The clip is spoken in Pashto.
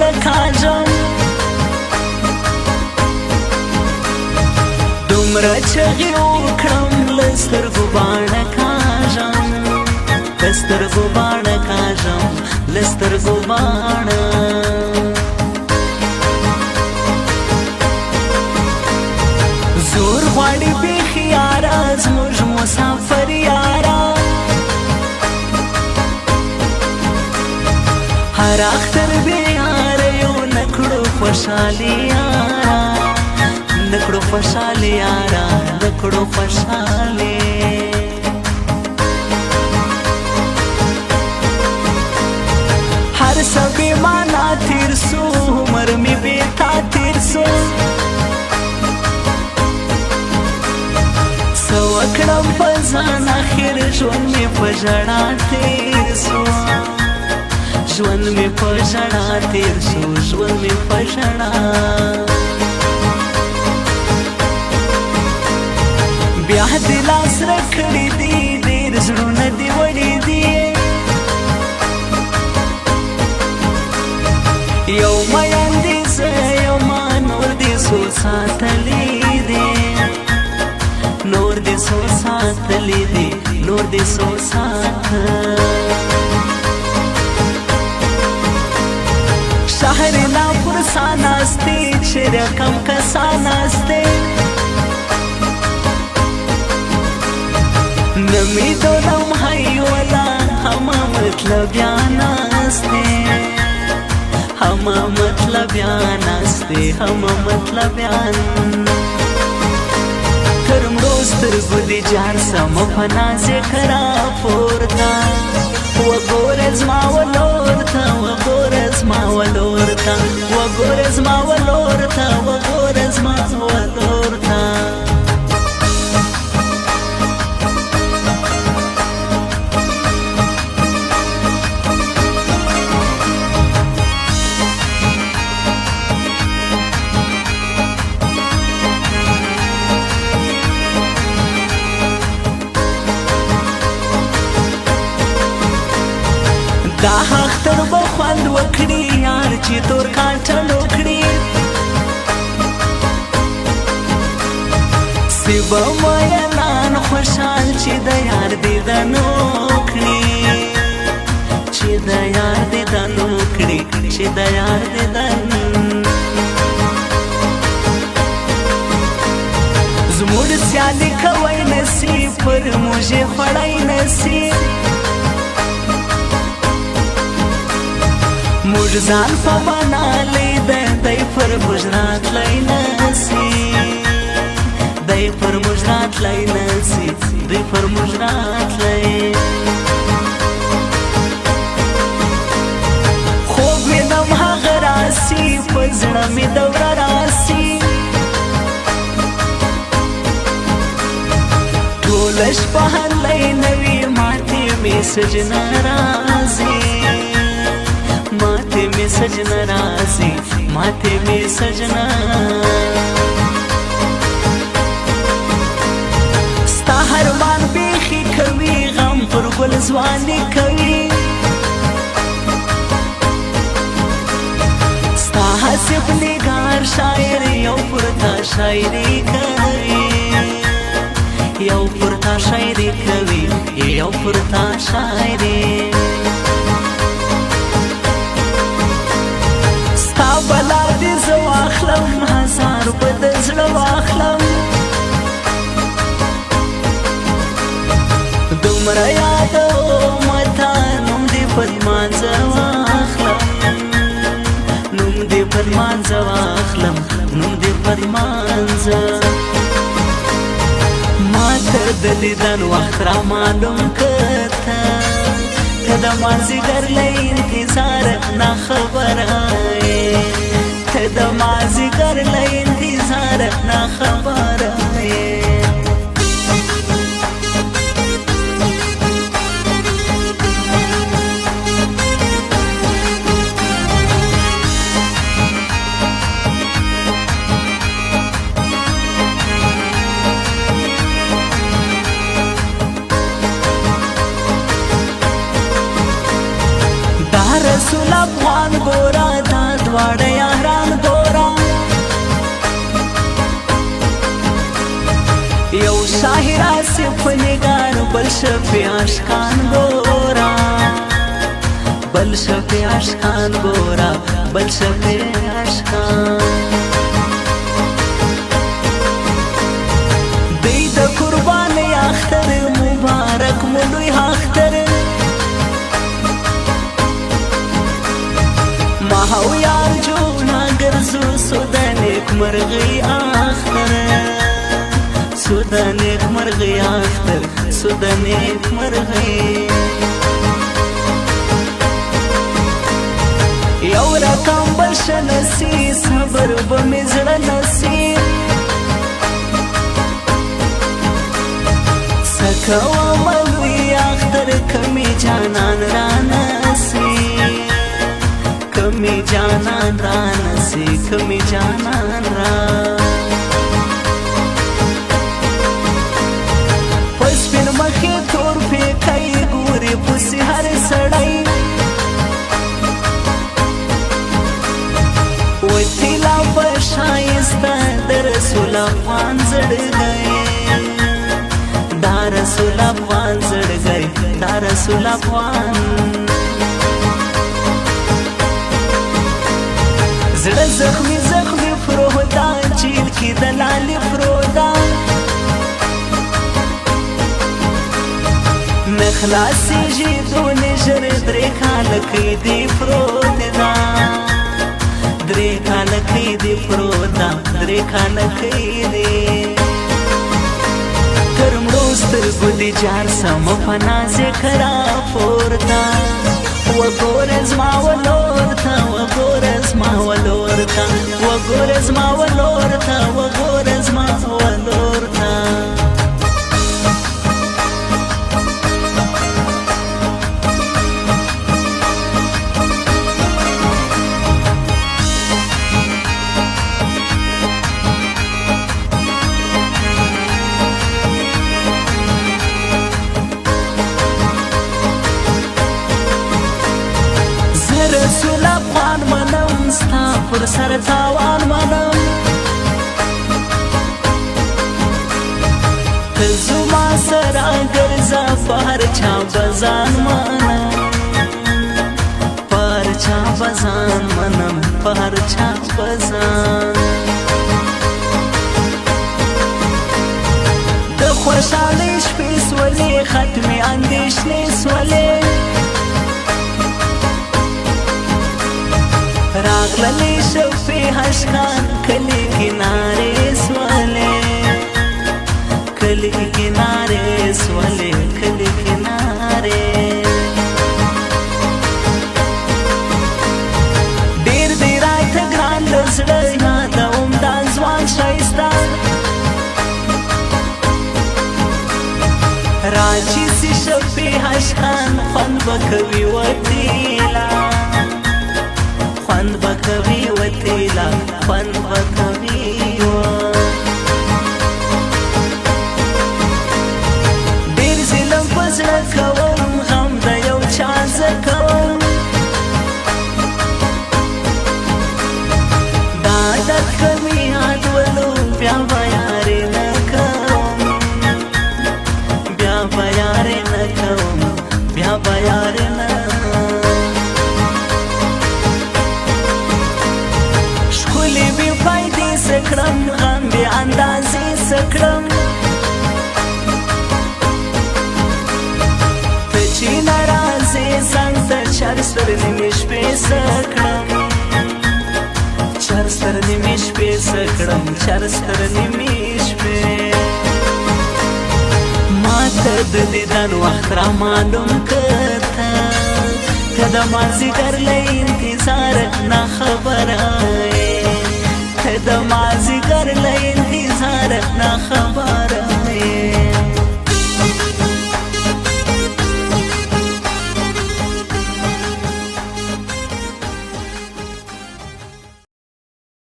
زړه کاږم دومره چغې وکړم له سترګو باڼه کاږم له سترګو باڼه کاږم له سترګو باڼه زور غواړي بیخي یاره زموږ مسافر یاره هر اختر بې یاره یو نکړو خوشحالي یاره نکړو خوشحالي یاره نکړو خوشحالي هر څه بې معنا تېر سو عمر مې بې تا تېر سو څه وکړم په ځان اخر ژوند مې په ژړا تېر سو ژوند مې په ژړا تېر سو ژوند مې په ژړا بیا دې لاس راکړي دي ډېر زړونه دې وړي دي یو میین دې زه یمه نور دې څو ساتلی دي نور دې څو ساتلی دي نور دې څو شهر لا پرسا ناستی چې رقم کسا ناستی نمی دولم حیولا هما مطلبیان ناستی هما مطلبیان ناستی هما مطلبیان ترم روز سترګو دې جان سم په نازې کرا پورته وګوره زما ولور ته وګوره زما ولور ته وګوره زما ولور ته وګوره زما ولور ته دا اختر به خوند وکړي یار چې تور کاټن وکړي سی به مینان خوشحال چې د یار دیدن وکړي چې د یار دیدن وکړي چې د یار دیدن زموږ سیالي کوی نسی پر موږ خوړی نسی موږ ځان په بنا لیده دی پر موږ راتلی نسی دی پر موږ راتلی نسی دی پر موږ راتلی خوب وینم هغه راسي په زړه مې دوره راسي ټوله شپه هلی نوي ماتې مې سجنه راځي माथे में सजना राजी माथे में सजना स्ता हर मान बेखी कवि गम पर गुल जवानी कवि स्ता हसिब निगार शायर यौ पुरता शायरी कवि यौ पुरता शायरी कवि यौ पुरता शायरी بلا دې زه واخلم هزار په د زړه واخلم دومره یادوم تا نوم دې په لمانځه واخلم نوم دې په لمانځه واخلم نوم دې په لمانځه ما ته د دیدن وخت را معلوم که ته د مازدیګر له انتظار نه خبره ته د مازدیګر له انتظار نه خبره رسول افغان ګورا دا دواړه یاران ګوره یو شاهي راسي په نګار بل شپې عاشقان ګوره بل شپې عاشقان ګوره بل شپې عاشقان دی د قربانۍ اختر مبارک مو لوی اختر ما او یار جوړه ګرځو سو د نیکمرغۍ اختر سو د نیکمرغۍ اختر سو د نیکمرغۍ یو رقم بشه نسی صبر به مې زړه نسی څه کوم لوی اختر کمې جانان رانسی کمی جانان رانسی کمی جانان را پس پین مخی تور پی کئی گوری پسی هر سڑائی و تیلا پشایستا در رسول افغان زڑ گئی دا رسول افغان زڑ گئی دا رسول افغان زړه زخمی زخمی فرودا چیل کی دلالی فرودا نخلاصی جی دون جر درې کالکی دی فرودا درې کالکی دی فرودا درې کالکی دی کرمړو سترګو دی جار سم فنا ذکرا پورتا وګوره زما ولورته وګوره زما ولورته وګوره زما ولورته وګوره زما ولورته رسول افغان منم ستا پر سر تاوان منم ته زما سره ګرځه په هر چا بزان منم په هر چا بزان منم په هر چا بزان د خوشحالۍ شپې سولې ختمې اندېښنې سولې راغللی شفی حشقان کلی کنارے سوالے کلی کنارے سوالے کلی کنارے دیر دیر آیت گران لزڑا یادا امدان زوان شایستا راجی سی شفی حشقان خوند بکوی وطیلا خوند بکوی وطیلا خوند بکوی دیر ظلم پزړه کوم غم د یو چا زه کوم دا عادت کمی یاد ولو بیا به یارې نه کوم بیا به یارې نه کوم بیا به یارې نه سکړم غم بی اندازې سکړم ته چې ناراضې څنګ ته چر ستر نیمې شپې سکړم چر ستر نیمې شپې سکړم چر ستر نیمې شپې ما ته د دیدن وخت را معلوم کړه ته د مازدیګر له انتظار نه خبره د